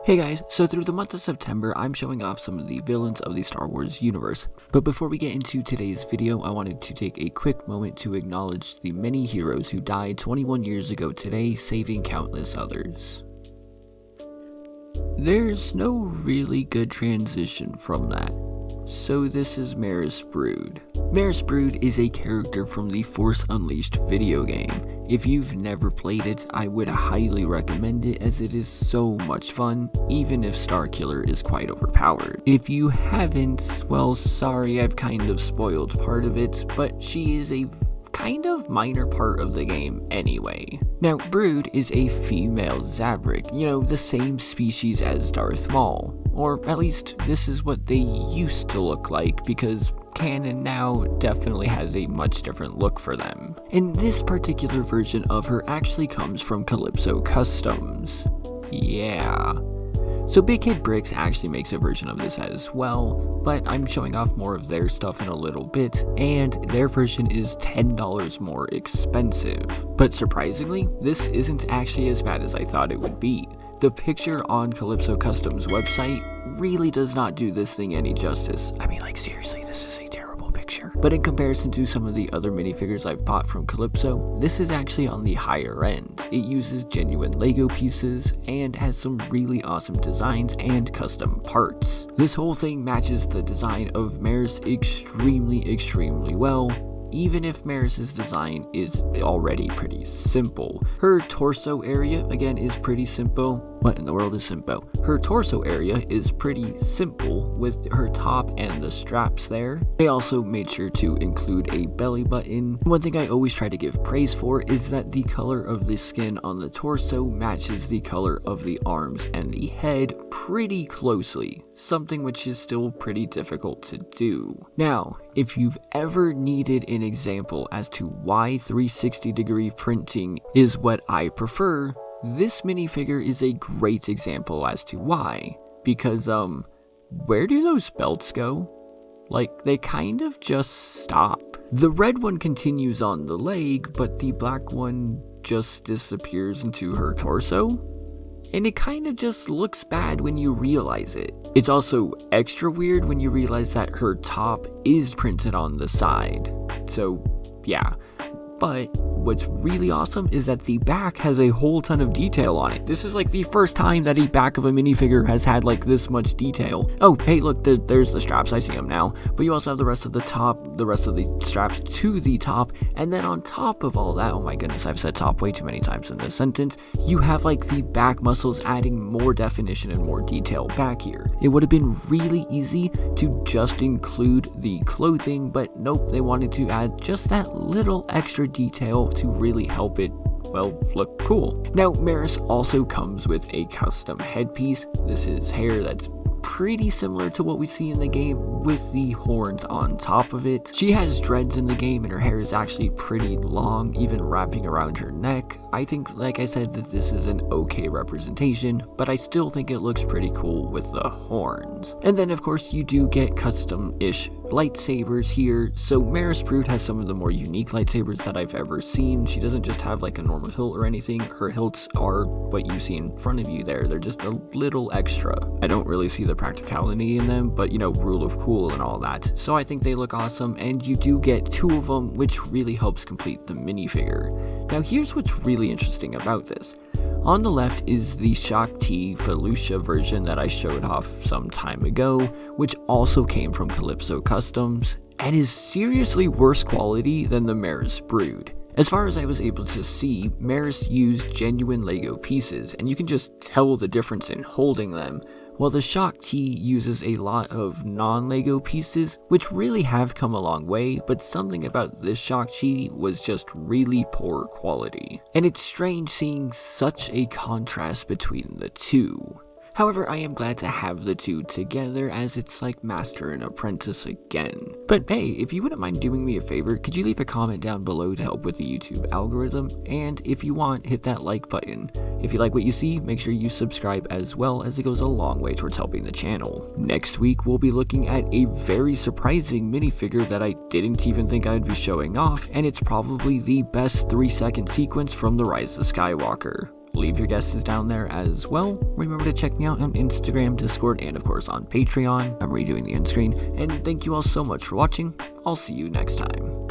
Hey guys, so through the month of September, I'm showing off some of the villains of the Star Wars universe. But before we get into today's video, I wanted to take a quick moment to acknowledge the many heroes who died 21 years ago today, saving countless others. There's no really good transition from that. So this is MARIS BROOD. MARIS BROOD is a character from the Force Unleashed video game. If you've never played it, I would highly recommend it as it is so much fun, even if Starkiller is quite overpowered. If you haven't, well, sorry, I've kind of spoiled part of it, but she is a kind of minor part of the game anyway. Now, Brood is a female Zabrick, the same species as Darth Maul. Or at least this is what they used to look like, because canon now definitely has a much different look for them. And this particular version of her actually comes from Calypso Customs. Yeah. So Big Kid Bricks actually makes a version of this as well, but I'm showing off more of their stuff in a little bit, and their version is $10 more expensive. But surprisingly, this isn't actually as bad as I thought it would be. The picture on Calypso Customs website really does not do this thing any justice. I mean, like, seriously, this is a terrible picture. But in comparison to some of the other minifigures I've bought from Calypso, this is actually on the higher end. It uses genuine Lego pieces and has some really awesome designs and custom parts. This whole thing matches the design of Maris extremely well, even if Maris's design is already pretty simple. Her torso area, again, is pretty simple. What in the world is simple? Her torso area is pretty simple with her top and the straps there. They also made sure to include a belly button. One thing I always try to give praise for is that the color of the skin on the torso matches the color of the arms and the head pretty closely, something which is still pretty difficult to do. Now, if you've ever needed an example as to why 360-degree printing is what I prefer, this minifigure is a great example as to why, because, where do those belts go? Like, they kind of just stop. The red one continues on the leg, but the black one just disappears into her torso, and it kind of just looks bad when you realize it. It's also extra weird when you realize that her top is printed on the side, so yeah. But what's really awesome is that the back has a whole ton of detail on it. This is like the first time that a back of a minifigure has had like this much detail. Oh, hey, look, there's the straps, I see them now. But you also have the rest of the top, the rest of the straps to the top, and then on top of all that, oh my goodness, I've said top way too many times in this sentence, you have like the back muscles adding more definition and more detail back here. It would have been really easy to just include the clothing, but nope, they wanted to add just that little extra detail to really help it, well, look cool. Now, Maris also comes with a custom headpiece. This is hair that's pretty similar to what we see in the game with the horns on top of it. She has dreads in the game and her hair is actually pretty long, even wrapping around her neck. I think, like I said, that this is an okay representation, but I still think it looks pretty cool with the horns. And then of course you do get custom-ish lightsabers here. So Maris Brood has some of the more unique lightsabers that I've ever seen. She doesn't just have like a normal hilt or anything. Her hilts are what you see in front of you there. They're just a little extra. I don't really see the practicality in them, but rule of cool and all that. So I think they look awesome, and you do get two of them, which really helps complete the minifigure. Now here's what's really interesting about this. On the left is the Shock T Felucia version that I showed off some time ago, which also came from Calypso Customs, and is seriously worse quality than the Maris Brood. As far as I was able to see, Maris used genuine Lego pieces, and you can just tell the difference in holding them, while the Shock T uses a lot of non-Lego pieces, which really have come a long way, but something about this Shock T was just really poor quality. And it's strange seeing such a contrast between the two. However, I am glad to have the two together, as it's like master and apprentice again. But hey, if you wouldn't mind doing me a favor, could you leave a comment down below to help with the YouTube algorithm? And if you want, hit that like button. If you like what you see, make sure you subscribe as well, as it goes a long way towards helping the channel. Next week, we'll be looking at a very surprising minifigure that I didn't even think I'd be showing off, and it's probably the best 3-second sequence from The Rise of Skywalker. leave your guesses down there as well. Remember to check me out on Instagram, Discord, and of course on Patreon. I'm redoing the end screen, and thank you all so much for watching. I'll see you next time.